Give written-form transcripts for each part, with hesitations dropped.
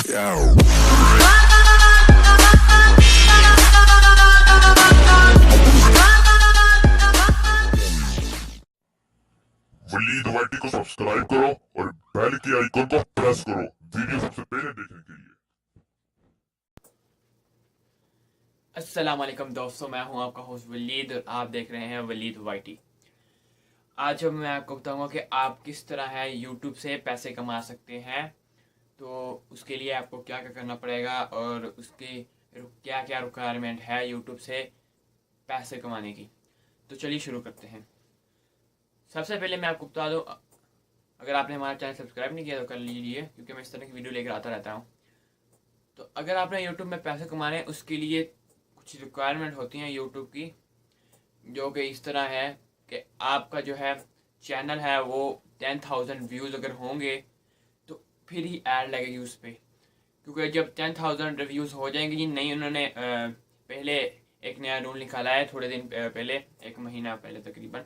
वलीद वाइटी को सब्सक्राइब करो और बेल के आइकन को प्रेस करो वीडियो सबसे पहले देखने के लिए। अस्सलाम वालेकुम दोस्तों, मैं हूं आपका होस्ट वलीद और आप देख रहे हैं वलीद वाइटी। आज मैं आपको बताऊंगा कि आप किस तरह है यूट्यूब से पैसे कमा सकते हैं। तो उसके लिए आपको क्या क्या करना पड़ेगा और उसकी क्या क्या रिक्वायरमेंट है यूट्यूब से पैसे कमाने की। तो चलिए शुरू करते हैं। सबसे पहले मैं आपको बता दूं, अगर आपने हमारा चैनल सब्सक्राइब नहीं किया तो कर लीजिए, क्योंकि मैं इस तरह की वीडियो लेकर आता रहता हूं। तो अगर आपने यूट्यूब में पैसे कमाने हैं, उसके लिए कुछ रिक्वायरमेंट होती हैं यूट्यूब की, जो कि इस तरह है कि आपका जो है चैनल है वो 10,000 व्यूज़ अगर होंगे तो फिर ही ऐड लगेगी उस पर। क्योंकि जब 10,000 रिव्यूज़ हो जाएंगे, जी नहीं, उन्होंने पहले एक नया रूल निकाला है थोड़े दिन पहले, एक महीना पहले तकरीबन,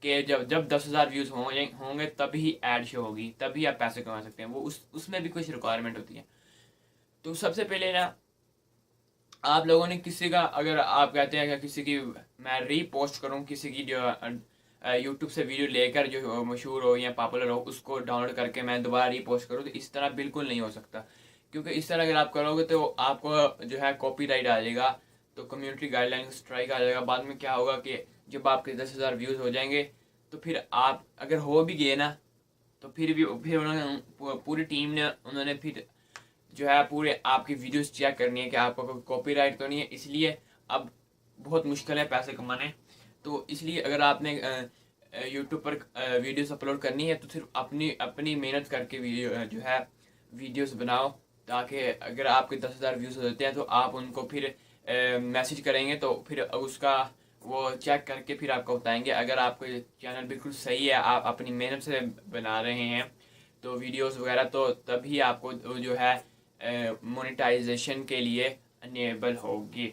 कि जब 10,000 व्यूज़ होंगे तभी ऐड शो होगी, तभी आप पैसे कमा सकते हैं। वो उसमें भी कुछ रिक्वायरमेंट होती है। तो सबसे पहले ना, आप लोगों ने किसी का, अगर आप कहते हैं कि किसी की मैं रीपोस्ट करूं, किसी की जो यूट्यूब से वीडियो लेकर जो मशहूर हो या पॉपुलर हो, उसको डाउनलोड करके मैं दोबारा रीपोस्ट करूं, तो इस तरह बिल्कुल नहीं हो सकता। क्योंकि इस तरह अगर आप करोगे तो आपको जो है कॉपीराइट आ जाएगा, तो कम्युनिटी गाइडलाइन स्ट्राइक आ जाएगा। बाद में क्या होगा कि जब आपके 10,000 व्यूज़ हो जाएंगे तो फिर आप अगर हो भी गए ना, तो फिर उन्होंने पूरी टीम ने उन्होंने फिर जो है पूरे आपकी वीडियोस चेक करनी है कि आपका कोई कॉपीराइट तो नहीं है। इसलिए अब बहुत मुश्किल है पैसे कमाने। तो इसलिए अगर आपने यूट्यूब पर वीडियोस अपलोड करनी है तो सिर्फ अपनी मेहनत करके वीडियो जो है वीडियोस बनाओ, ताकि अगर आपके 10,000 व्यूज़ हो जाते हैं तो आप उनको फिर मैसेज करेंगे तो फिर उसका वो चेक करके फिर आपको बताएंगे। अगर आपका चैनल बिल्कुल सही है, आप अपनी मेहनत से बना रहे हैं तो वीडियोस वगैरह, तो तभी आपको जो है मोनेटाइजेशन के लिए अनेबल होगी।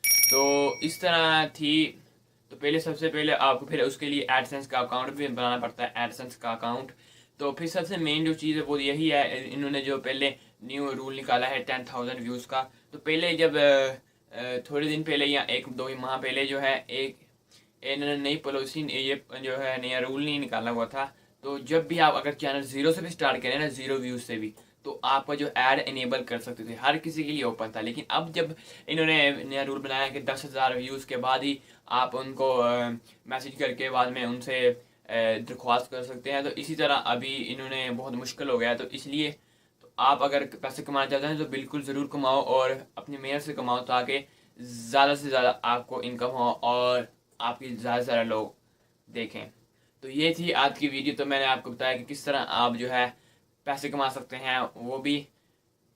तो इस तरह थी। तो पहले सबसे पहले आपको फिर उसके लिए एडसेंस का अकाउंट भी बनाना पड़ता है, एडसेंस का अकाउंट। तो फिर सबसे मेन जो चीज़ है वो यही है, इन्होंने जो पहले न्यू रूल निकाला है 10,000 व्यूज़ का। तो पहले जब थोड़े दिन पहले या 1-2 माह पहले जो है एक इन्होंने नई पॉलिसी, ये जो है नया रूल नहीं निकाला हुआ था। तो जब भी आप अगर चैनल ज़ीरो से भी स्टार्ट करें ना, ज़ीरो व्यूज़ से भी, तो आपका जो ऐड इनेबल कर सकते थे, हर किसी के लिए ओपन था। लेकिन अब जब इन्होंने नया रूल बनाया कि 10,000 व्यूज़ के बाद ही आप उनको मैसेज करके बाद में उनसे दरख्वास्त कर सकते हैं, तो इसी तरह अभी इन्होंने बहुत मुश्किल हो गया है। तो इसलिए तो आप अगर पैसे कमाना चाहते हैं तो बिल्कुल ज़रूर कमाओ और अपनी मेहनत से कमाओ, ताकि ज़्यादा से ज़्यादा आपको इनकम हो और आपकी ज़्यादा से ज़्यादा लोग देखें। तो ये थी आज की वीडियो। तो मैंने आपको बताया कि किस तरह आप जो है पैसे कमा सकते हैं वो भी।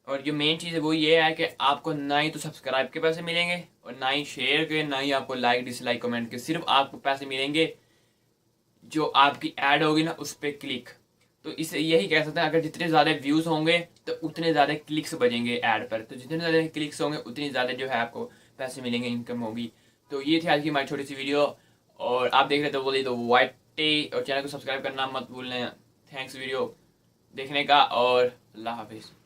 और जो मेन चीज़ है वो ये है कि आपको ना ही तो सब्सक्राइब के पैसे मिलेंगे और ना ही शेयर के, ना ही आपको लाइक डिसलाइक कमेंट के। सिर्फ आपको पैसे मिलेंगे जो आपकी ऐड होगी ना उस पर क्लिक। तो इसे यही कह सकते हैं, अगर जितने ज़्यादा व्यूज़ होंगे तो उतने ज़्यादा क्लिक्स बजेंगे ऐड पर। तो जितने ज़्यादा क्लिक्स होंगे उतनी ज़्यादा जो है आपको पैसे मिलेंगे, इनकम होगी। तो ये थी आज की हमारी छोटी सी वीडियो और आप देख रहे थे बोलिए तो वाइट टी, और चैनल को सब्सक्राइब करना मत भूलें। थैंक्स वीडियो देखने का और अल्लाह हाफिज़।